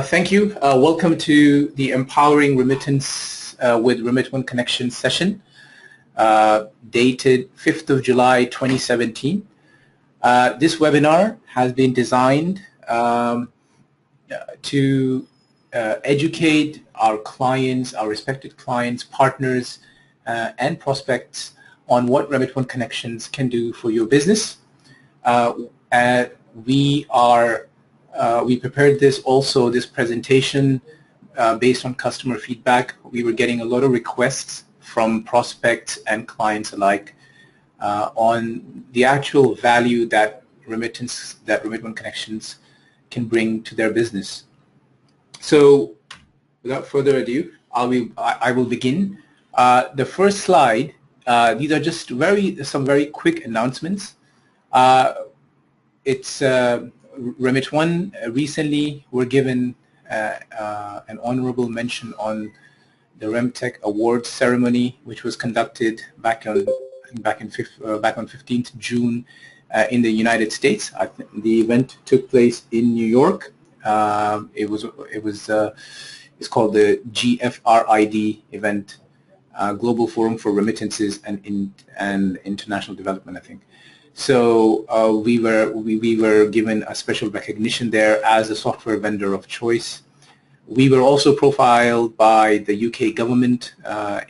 Thank you. Welcome to the Empowering Remittance with RemitONE Connections session, dated 5th of July 2017. This webinar has been designed to educate our clients, our respected clients, partners, and prospects on what RemitONE Connections can do for your business. We prepared this presentation based on customer feedback. We were getting a lot of requests from prospects and clients alike on the actual value that RemitONE Connections can bring to their business. So without further ado, I will begin. The first slide, these are just some very quick announcements. RemitONE recently were given an honorable mention on the RemTech Awards ceremony, which was conducted back on 15th June in the United States. The event took place in New York. It's called the GFRID event, Global Forum for Remittances and International Development, I think. So we were given a special recognition there as a software vendor of choice. We were also profiled by the UK government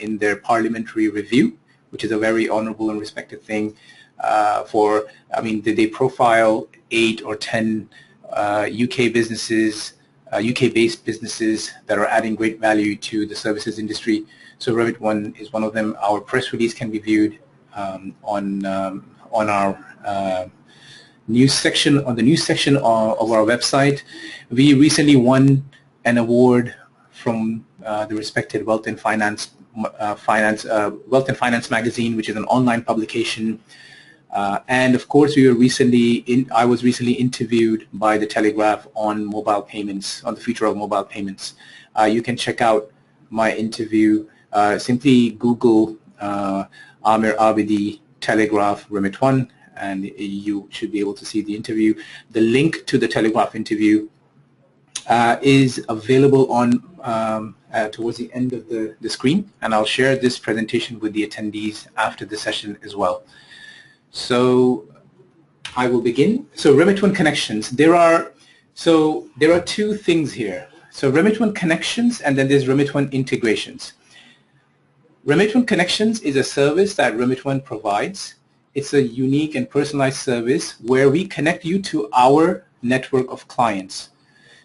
in their parliamentary review, which is a very honourable and respected thing. They profile 8 or 10 UK businesses, UK-based businesses that are adding great value to the services industry. So RemitONE is one of them. Our press release can be viewed on our news section, of our website. We recently won an award from the respected Wealth and Finance magazine, which is an online publication. And of course, I was recently interviewed by the Telegraph on mobile payments, on the future of mobile payments. You can check out my interview. Simply Google Amir Abidi Telegraph RemitONE, and you should be able to see the interview. The link to the Telegraph interview is available on towards the end of the screen, and I'll share this presentation with the attendees after the session as well. So I will begin. So RemitONE Connections. There are two things here. So RemitONE Connections, and then there's RemitONE Integrations. RemitONE Connections is a service that RemitONE provides. It's a unique and personalized service where we connect you to our network of clients.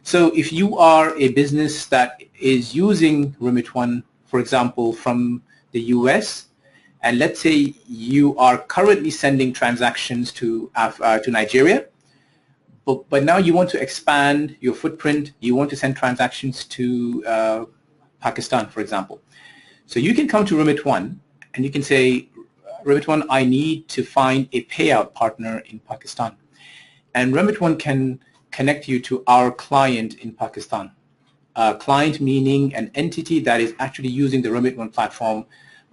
So if you are a business that is using RemitONE, for example, from the US, and let's say you are currently sending transactions to Nigeria, but now you want to expand your footprint, you want to send transactions to Pakistan, for example. So you can come to RemitONE and you can say, RemitONE, I need to find a payout partner in Pakistan. And RemitONE can connect you to our client in Pakistan. Client meaning an entity that is actually using the RemitONE platform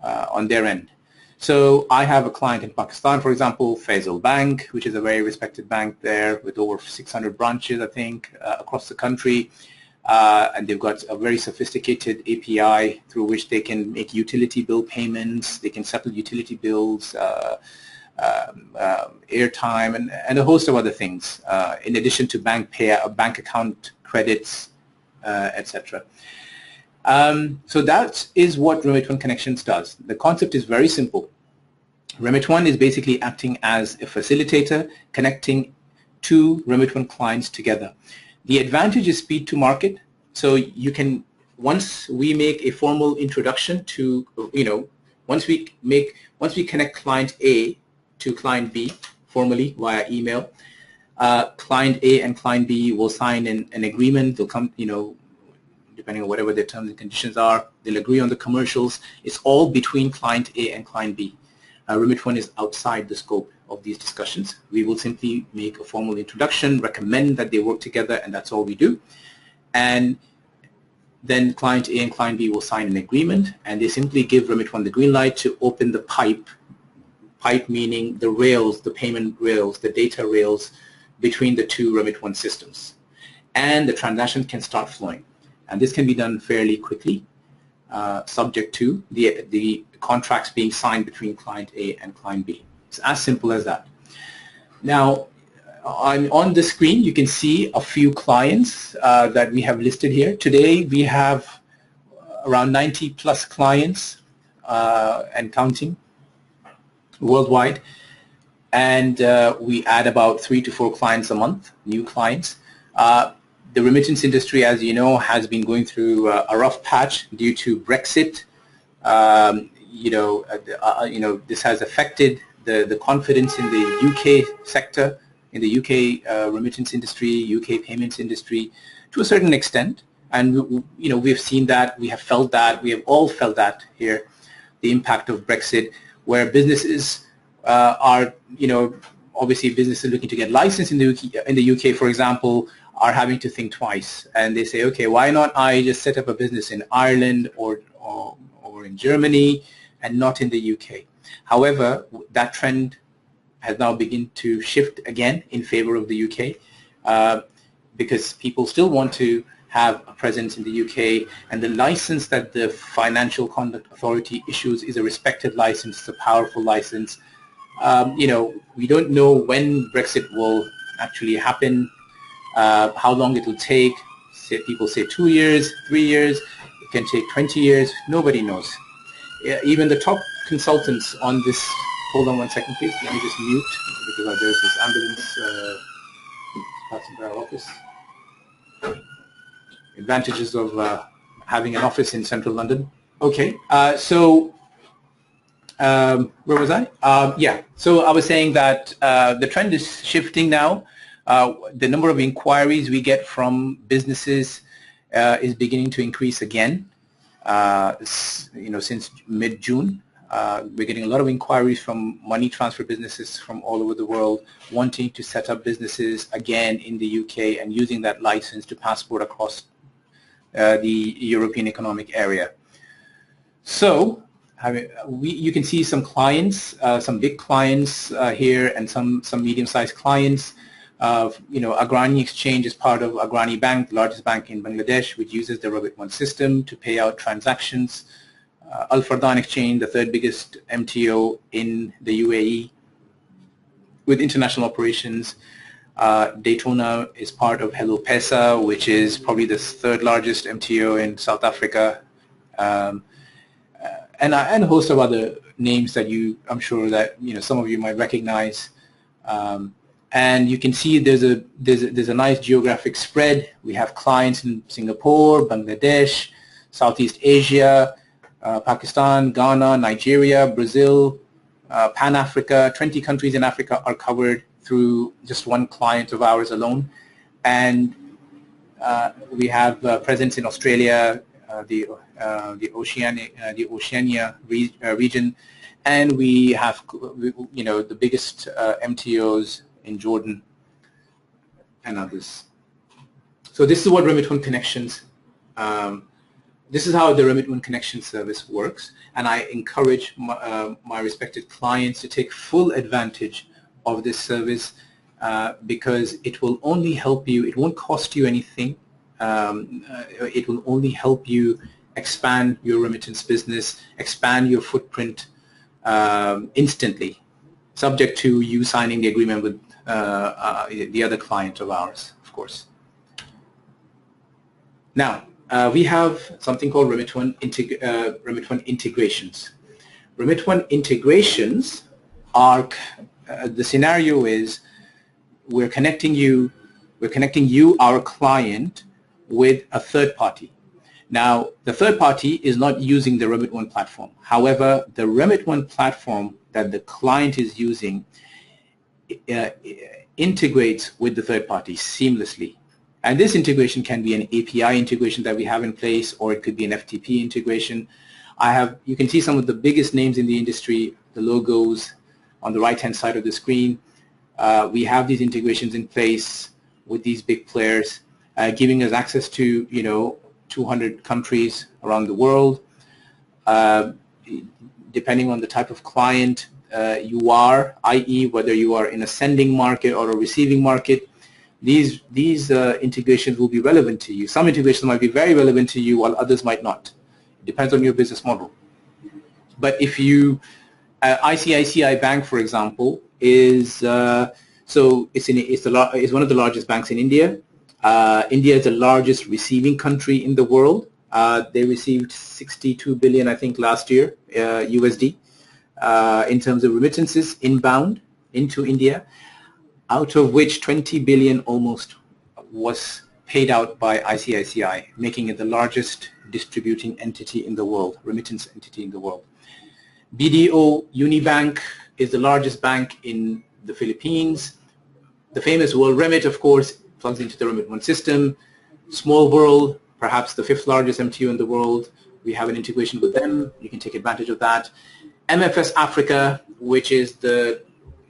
on their end. So I have a client in Pakistan, for example, Faisal Bank, which is a very respected bank there with over 600 branches, I think, across the country. And they've got a very sophisticated API through which they can make utility bill payments, they can settle utility bills, airtime, and a host of other things, in addition to bank account credits, etc. So that is what RemitONE Connections does. The concept is very simple. RemitONE is basically acting as a facilitator, connecting two RemitONE clients together. The advantage is speed to market. So you can, once we make a formal introduction to, once we connect client A to client B formally via email, client A and client B will sign an agreement. They'll come, depending on whatever their terms and conditions are, they'll agree on the commercials. It's all between client A and client B. RemitONE is outside the scope of these discussions. We will simply make a formal introduction, recommend that they work together, and that's all we do. And then client A and client B will sign an agreement, and they simply give RemitONE the green light to open the pipe meaning the rails, the payment rails, the data rails between the two RemitONE systems. and the transaction can start flowing. And this can be done fairly quickly, subject to the contracts being signed between client A and client B. It's as simple as that. Now, on the screen, you can see a few clients that we have listed here. Today, we have around 90 plus clients and counting worldwide. And we add about 3 to 4 clients a month, new clients. The remittance industry, as you know, has been going through a rough patch due to Brexit. This has affected the confidence in the UK sector, in the UK remittance industry, UK payments industry, to a certain extent. And we've seen that, we have felt that, we have all felt that here, the impact of Brexit, where businesses are, obviously businesses looking to get licensed in the UK, for example, are having to think twice, and they say, okay, why not I just set up a business in Ireland or in Germany and not in the UK? However, that trend has now begun to shift again in favor of the UK because people still want to have a presence in the UK, and the license that the Financial Conduct Authority issues is a respected license, it's a powerful license. We don't know when Brexit will actually happen, how long it will take. People say 2 years, 3 years, it can take 20 years, nobody knows. Even the top consultants on this, hold on one second please, let me just mute because there's this ambulance passing by our office. Advantages of having an office in central London. Okay, where was I? So I was saying that the trend is shifting now. The number of inquiries we get from businesses is beginning to increase again. Since mid-June, we're getting a lot of inquiries from money transfer businesses from all over the world wanting to set up businesses again in the UK and using that license to passport across the European Economic Area. So you can see some clients, some big clients here, and some medium-sized clients. Agrani Exchange is part of Agrani Bank, the largest bank in Bangladesh, which uses the RemitONE system to pay out transactions. Al Fardan Exchange, the third biggest MTO in the UAE, with international operations. Daytona is part of Hello Pesa, which is probably the third largest MTO in South Africa, and a host of other names that I'm sure that some of you might recognize. And you can see there's a nice geographic spread. We have clients in Singapore, Bangladesh, Southeast Asia, Pakistan, Ghana, Nigeria, Brazil, Pan Africa. 20 countries in Africa are covered through just one client of ours alone, and we have presence in Australia, the Oceania region, and we have the biggest MTOs in Jordan and others. So this is what RemitONE Connections. This is how the RemitONE Connections service works, and I encourage my respected clients to take full advantage of this service because it will only help you. It won't cost you anything. It will only help you expand your remittance business, expand your footprint instantly, subject to you signing the agreement with the other client of ours, of course. Now, we have something called RemitONE integrations. RemitONE integrations are the scenario is we're connecting you, our client, with a third party. Now, the third party is not using the RemitONE platform. However, the RemitONE platform that the client is using integrates with the third party seamlessly. And this integration can be an API integration that we have in place, or it could be an FTP integration. You can see some of the biggest names in the industry, the logos on the right-hand side of the screen. We have these integrations in place with these big players, giving us access to 200 countries around the world. Depending on the type of client you are, i.e. whether you are in a sending market or a receiving market, these integrations will be relevant to you. Some integrations might be very relevant to you while others might not. It depends on your business model. But if you, ICICI Bank, for example, is it's one of the largest banks in India. India is the largest receiving country in the world. They received 62 billion, I think, last year, USD, in terms of remittances inbound into India, out of which 20 billion almost was paid out by ICICI, making it the largest distributing entity in the world, remittance entity in the world. BDO Unibank is the largest bank in the Philippines. The famous World Remit, of course, plugs into the RemitONE system. Small World, perhaps the 5th largest MTO in the world. We have an integration with them. You can take advantage of that. MFS Africa, which is the,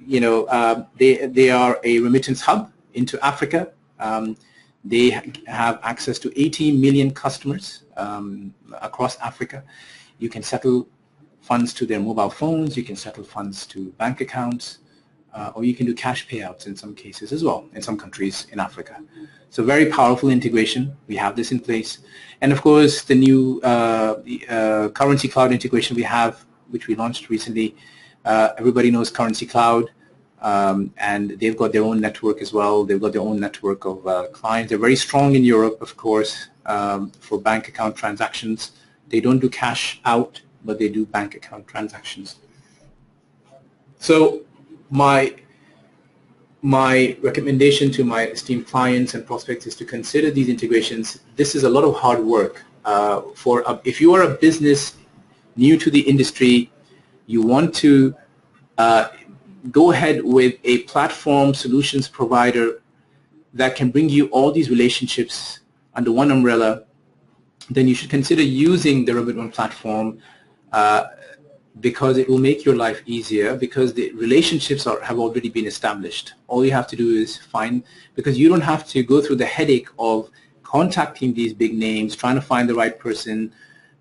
they are a remittance hub into Africa. They have access to 80 million customers across Africa. You can settle funds to their mobile phones. You can settle funds to bank accounts. Or you can do cash payouts in some cases as well, in some countries in Africa. So very powerful integration. We have this in place. And of course, the new Currency Cloud integration we have, which we launched recently. Everybody knows Currency Cloud, and they've got their own network as well. They've got their own network of clients. They're very strong in Europe, of course, for bank account transactions. They don't do cash out, but they do bank account transactions. So my recommendation to my esteemed clients and prospects is to consider these integrations. This is a lot of hard work. If you are a business new to the industry, you want to go ahead with a platform solutions provider that can bring you all these relationships under one umbrella, then you should consider using the RemitONE platform because it will make your life easier, because the relationships have already been established. All you have to do is because you don't have to go through the headache of contacting these big names, trying to find the right person,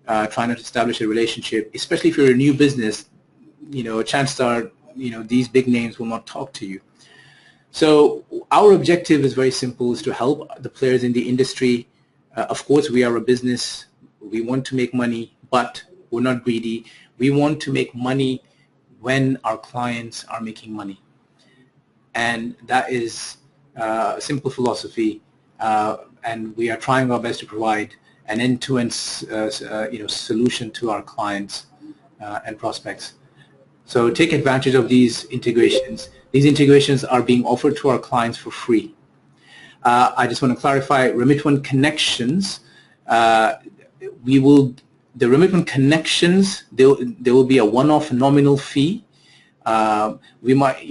trying to establish a relationship, especially if you're a new business. Chances are, these big names will not talk to you. So our objective is very simple, is to help the players in the industry. Of course, we are a business. We want to make money, but we're not greedy. We want to make money when our clients are making money. And that is a simple philosophy, and we are trying our best to provide an end-to-end solution to our clients and prospects. So take advantage of these integrations. These integrations are being offered to our clients for free. I just want to clarify, RemitONE Connections, the RemitONE Connections, there will be a one-off nominal fee. We might,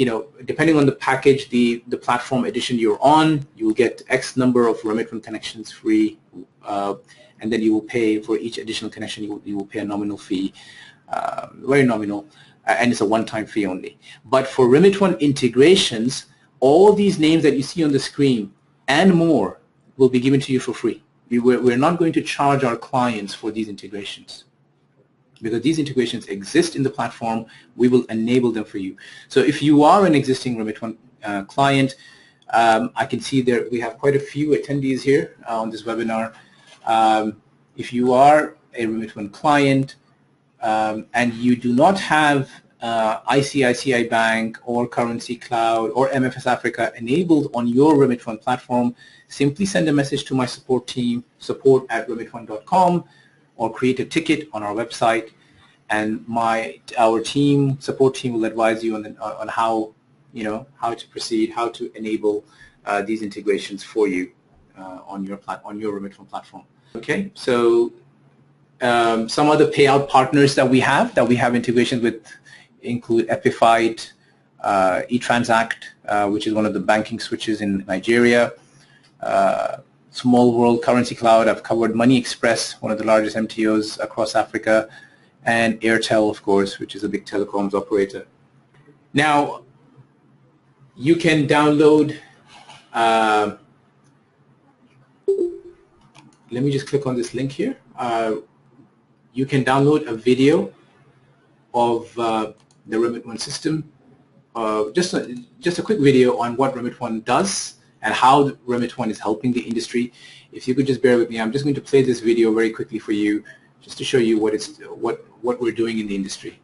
depending on the package, the platform edition you're on, you will get X number of RemitONE Connections free, and then you will pay for each additional connection. You will pay a nominal fee, very nominal, and it's a one-time fee only. But for RemitONE integrations, all these names that you see on the screen and more will be given to you for free. We're not going to charge our clients for these integrations. Because these integrations exist in the platform, we will enable them for you. So if you are an existing RemitONE client, I can see there we have quite a few attendees here on this webinar. If you are a RemitONE client and you do not have ICICI Bank or Currency Cloud or MFS Africa enabled on your RemitONE platform, simply send a message to my support team, support@remitone.com, or create a ticket on our website, and our support team will advise you on how to proceed, how to enable these integrations for you on your RemitONE platform. Okay, so some other payout partners that we have integrations with include Epified, eTransact, which is one of the banking switches in Nigeria. Small World, Currency Cloud, I've covered Money Express, one of the largest MTOs across Africa, and Airtel, of course, which is a big telecoms operator. Now, you can download, let me just click on this link here. You can download a video of the RemitONE system, just a quick video on what RemitONE does and how RemitONE is helping the industry. If you could just bear with me, I'm just going to play this video very quickly for you, just to show you what we're doing in the industry.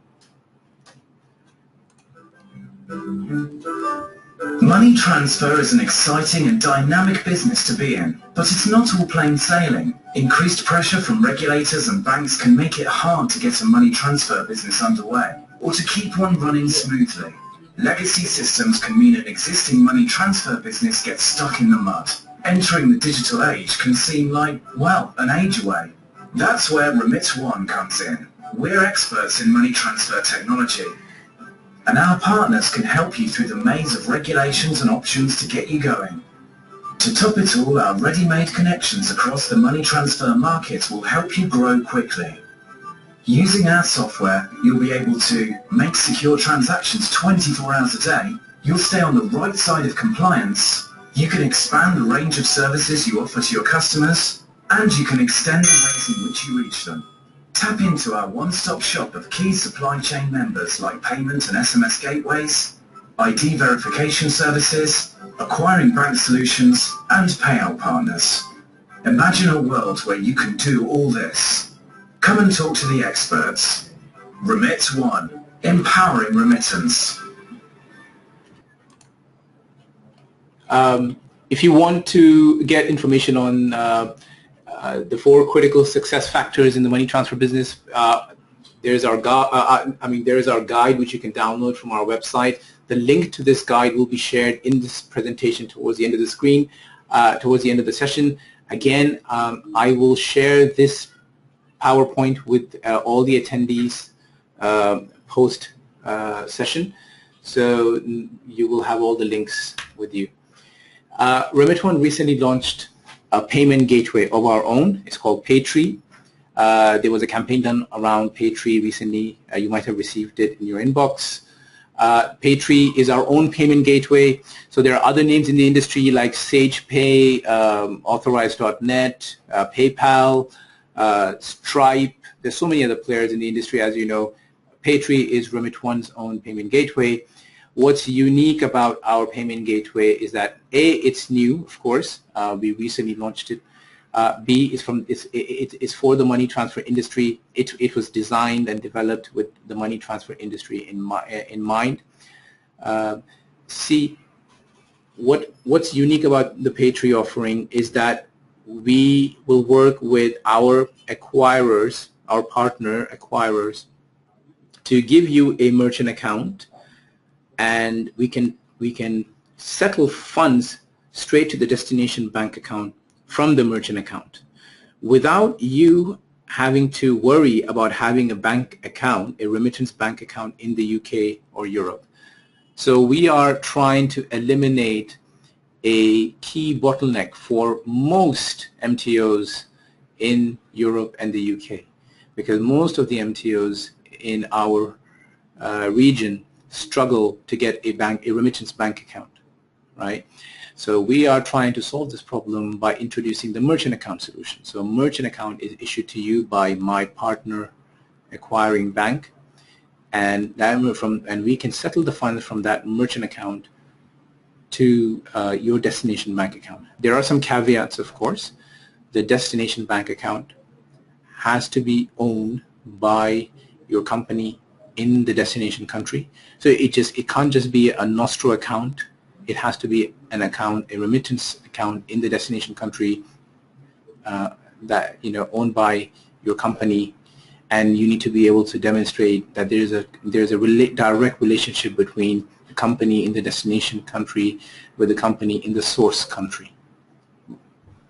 Money transfer is an exciting and dynamic business to be in, but it's not all plain sailing. Increased pressure from regulators and banks can make it hard to get a money transfer business underway, or to keep one running smoothly. Legacy systems can mean an existing money transfer business gets stuck in the mud. Entering the digital age can seem like, well, an age away. That's where RemitONE comes in. We're experts in money transfer technology, and our partners can help you through the maze of regulations and options to get you going. To top it all, our ready-made connections across the money transfer market will help you grow quickly. Using our software, you'll be able to make secure transactions 24 hours a day, you'll stay on the right side of compliance, you can expand the range of services you offer to your customers, and you can extend the ways in which you reach them. Tap into our one-stop shop of key supply chain members like payment and SMS gateways, ID verification services, acquiring bank solutions, and payout partners. Imagine a world where you can do all this. Come and talk to the experts. RemitONE, empowering remittance. If you want to get information on the 4 critical success factors in the money transfer business, there's our guide which you can download from our website. The link to this guide will be shared in this presentation towards the end of the screen, towards the end of the session. Again, I will share this PowerPoint with all the attendees post session, so you will have all the links with you. RemitONE recently launched a payment gateway of our own. It's called Paytree. There was a campaign done around Paytree recently. You might have received it in your inbox. Paytree is our own payment gateway. So there are other names in the industry like SagePay, Authorize.net, PayPal, Stripe. There's so many other players in the industry, as you know. Paytree is RemitONE's own payment gateway. What's unique about our payment gateway is that A, it's new, of course. We recently launched it. B, it's for the money transfer industry. It was designed and developed with the money transfer industry in mind. C, what's unique about the Paytree offering is that we will work with our acquirers, our partner acquirers, to give you a merchant account, and we can settle funds straight to the destination bank account from the merchant account without you having to worry about having a bank account, a remittance bank account in the UK or Europe. So we are trying to eliminate a key bottleneck for most MTOs in Europe and the UK, because most of the MTOs in our region struggle to get a remittance bank account, right? So we are trying to solve this problem by introducing the merchant account solution. So a merchant account is issued to you by my partner acquiring bank, and we can settle the funds from that merchant account to your destination bank account. There are some caveats, of course. The destination bank account has to be owned by your company in the destination country. So it can't just be a Nostro account. It has to be an account, a remittance account in the destination country that owned by your company, and you need to be able to demonstrate that there's a direct relationship between the company in the destination country with the company in the source country.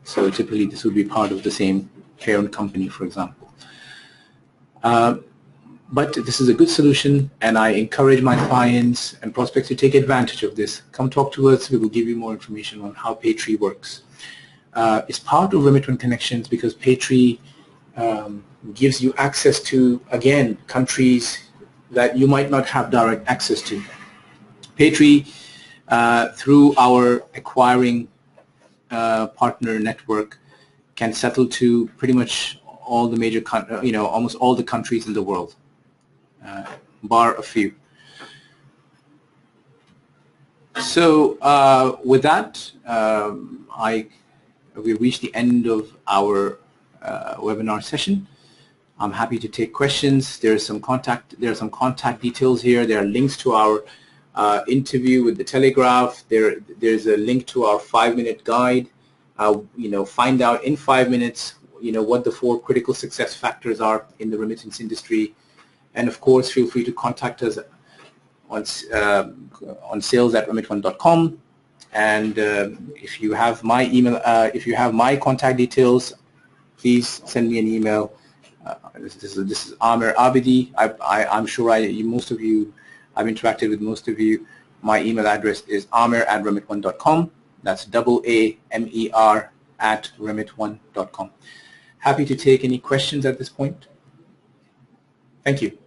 So typically this would be part of the same parent company, for example. But this is a good solution, and I encourage my clients and prospects to take advantage of this. Come talk to us. We will give you more information on how Paytree works. It's part of RemitONE Connections because Paytree gives you access to, again, countries that you might not have direct access to. Paytree, through our acquiring partner network, can settle to pretty much all the major, almost all the countries in the world, bar a few. So with that, we reached the end of our webinar session. I'm happy to take questions. There are some contact details here. There are links to our interview with the Telegraph. There's a link to our 5-minute guide. Find out in 5 minutes, what the 4 critical success factors are in the remittance industry. And of course, feel free to contact us on sales@remitone.com. And if you have my email, if you have my contact details, please send me an email. This is Amer Abidi. I'm sure most of you, I've interacted with most of you. My email address is amer@remitone.com. That's AAMER@remitone.com. Happy to take any questions at this point. Thank you.